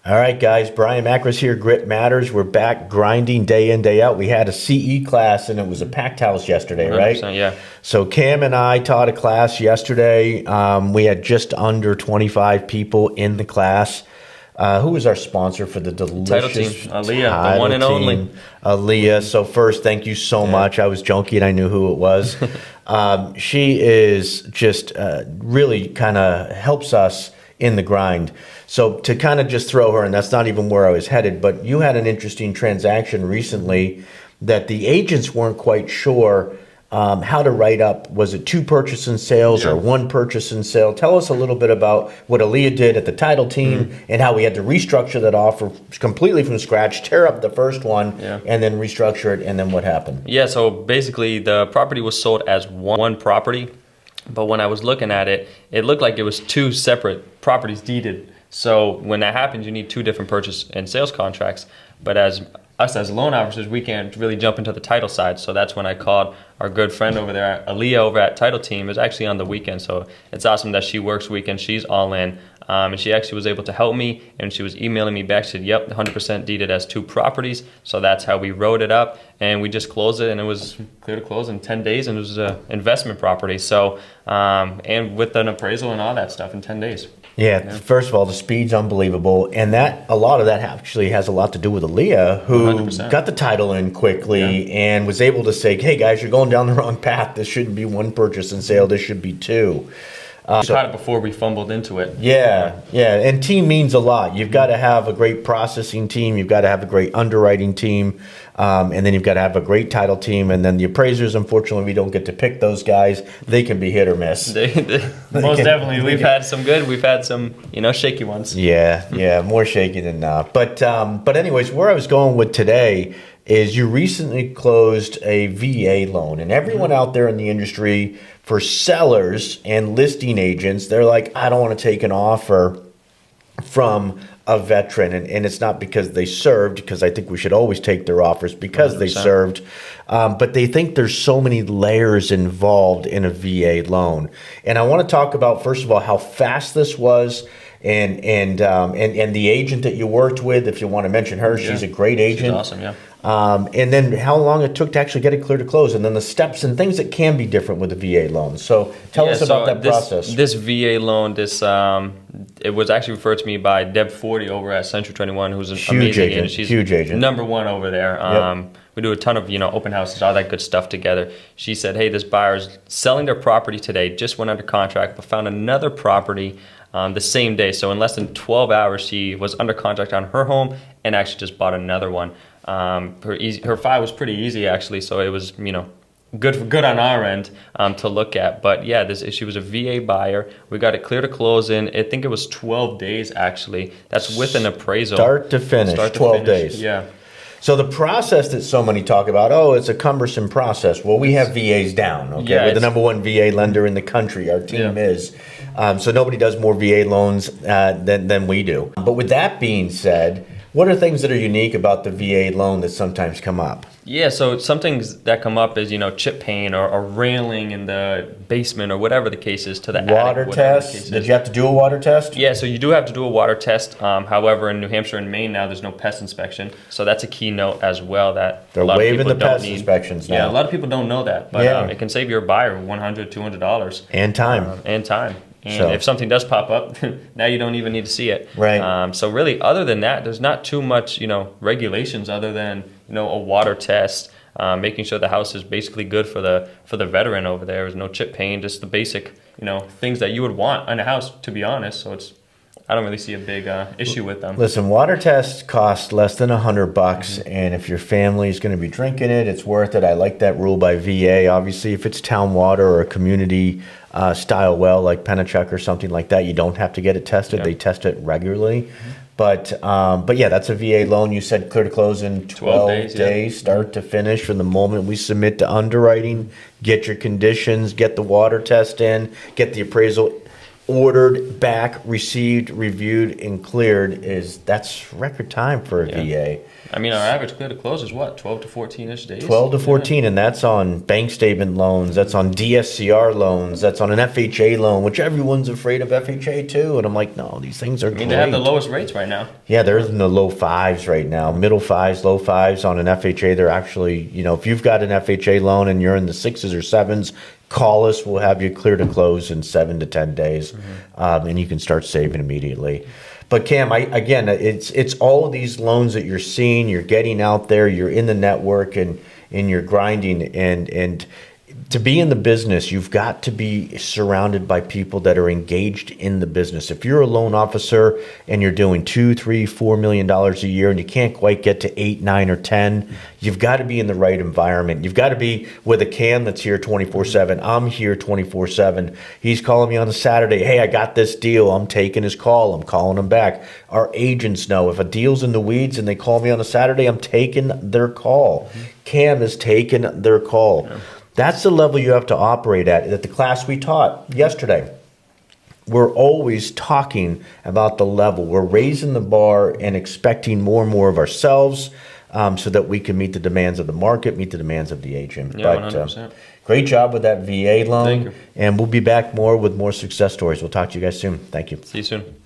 All right, guys. Brian Macris here. Grit Matters. We're back grinding day in, day out. We had a CE class, and it was a packed house yesterday, right? 100%, yeah. So Cam and I taught a class yesterday. We had just under 25 people in the class. Who was our sponsor for the delicious Title team, Aaliyah, the one and only. Aaliyah. So first, thank you so much. I was joking. I knew who it was. She is just really kind of helps us in the grind. So to kind of just throw her, and that's not even where I was headed, but you had an interesting transaction recently that the agents weren't quite sure how to write up. Was it 2 purchase and sales or 1 purchase and sale? Tell us a little bit about what Aaliyah did at the title team and how we had to restructure that offer completely from scratch, tear up the first one, and then restructure it, and then what happened? Yeah, so basically the property was sold as one property, but when I was looking at it, it looked like it was 2 separate properties deeded. So when that happens, you need 2 different purchase and sales contracts. But as us as loan officers, we can't really jump into the title side. So that's when I called our good friend over there, Aaliyah over at Title Team. It was actually on the weekend. So it's awesome that she works weekends. She's all in. And she actually was able to help me, and she was emailing me back. She said, yep, 100% deeded as 2 properties. So that's how we wrote it up, and we just closed it, and it was clear to close in 10 days, and it was an investment property. So, and with an appraisal and all that stuff in 10 days. Yeah, first of all, the speed's unbelievable, and that a lot of that actually has a lot to do with Aaliyah, who 100%. got the title in quickly and was able to say, hey guys, you're going down the wrong path. This shouldn't be 1 purchase and sale. This should be 2. We caught it before we fumbled into it. Yeah, and team means a lot. You've got to have a great processing team. You've got to have a great underwriting team. And then you've got to have a great title team. And then the appraisers, unfortunately, we don't get to pick those guys. They can be hit or miss. Most definitely. We've had some good. We've had some, shaky ones. Yeah, more shaky than not. But anyways, where I was going with today is you recently closed a VA loan. And everyone out there in the industry, for sellers and listing agents, they're like, I don't want to take an offer from a veteran. And it's not because they served, because I think we should always take their offers because 100%. They served. But they think there's so many layers involved in a VA loan. And I want to talk about, first of all, how fast this was. And the agent that you worked with, if you want to mention her, she's a great agent. She's awesome, yeah. And then how long it took to actually get it clear to close, and then the steps and things that can be different with a VA loan. So tell us about that process. This VA loan, it was actually referred to me by Deb Forty over at Century 21, who's an amazing agent. She's huge agent. Number 1 over there. We do a ton of open houses, all that good stuff together. She said, hey, this buyer's selling their property today, just went under contract, but found another property the same day. So in less than 12 hours, she was under contract on her home and actually just bought another one. Her file was pretty easy actually, so it was good on our end to look at. But yeah, she was a VA buyer. We got it clear to close in, I think it was 12 days actually. That's with an appraisal. Start to finish, 12 days. Yeah. So the process that so many talk about, it's a cumbersome process. Well, we have VAs down, okay? We're the number 1 VA lender in the country. Our team is. So nobody does more VA loans than we do. But with that being said, what are things that are unique about the VA loan that sometimes come up? Yeah, so some things that come up is, chip paint or railing in the basement or whatever the case is to the water attic. Test? Did you have to do a water test? Yeah, so you do have to do a water test. However, in New Hampshire and Maine now, there's no pest inspection. So that's a key note as well that they're waiving the pest inspections now. Yeah, a lot of people don't know that, but it can save your buyer $100, $200. And time. And if something does pop up, now you don't even need to see it. Right. So really, other than that, there's not too much, regulations other than, a water test, making sure the house is basically good for the veteran over there. There's no chip paint, just the basic, things that you would want in a house, to be honest. So I don't really see a big issue with them. Listen, water tests cost less than $100, and if your family is going to be drinking it, it's worth it. I like that rule by VA. Obviously, if it's town water or a community style well like Pennachuck or something like that, you don't have to get it tested. They test it regularly. But yeah, that's a VA loan. You said clear to close in 12 days, start to finish from the moment we submit to underwriting, get your conditions, get the water test in, get the appraisal ordered, back, received, reviewed, and cleared that's record time for a VA. I mean, our average clear to close is what, 12 to 14-ish days? 12 to 14, and that's on bank statement loans, that's on DSCR loans, that's on an FHA loan, which everyone's afraid of FHA too. And I'm like, no, these things are great. They have the lowest rates right now. Yeah, they're in the low fives right now, middle fives, low fives on an FHA. They're actually, if you've got an FHA loan and you're in the 6s or 7s, call us. We'll have you clear to close in 7 to 10 days, and you can start saving immediately. But Cam, again, it's all of these loans that you're seeing, you're getting out there, you're in the network, and you're grinding, and to be in the business, you've got to be surrounded by people that are engaged in the business. If you're a loan officer and you're doing $2, $3, $4 million a year and you can't quite get to 8, 9, or 10, you've got to be in the right environment. You've got to be with a Cam that's here 24/7. I'm here 24/7. He's calling me on a Saturday. Hey, I got this deal. I'm taking his call. I'm calling him back. Our agents know if a deal's in the weeds and they call me on a Saturday, I'm taking their call. Cam is taking their call. Yeah. That's the level you have to operate at the class we taught yesterday. We're always talking about the level. We're raising the bar and expecting more and more of ourselves so that we can meet the demands of the market, meet the demands of the agent. Yeah, 100%. Great job with that VA loan. Thank you. And we'll be back with more success stories. We'll talk to you guys soon. Thank you. See you soon.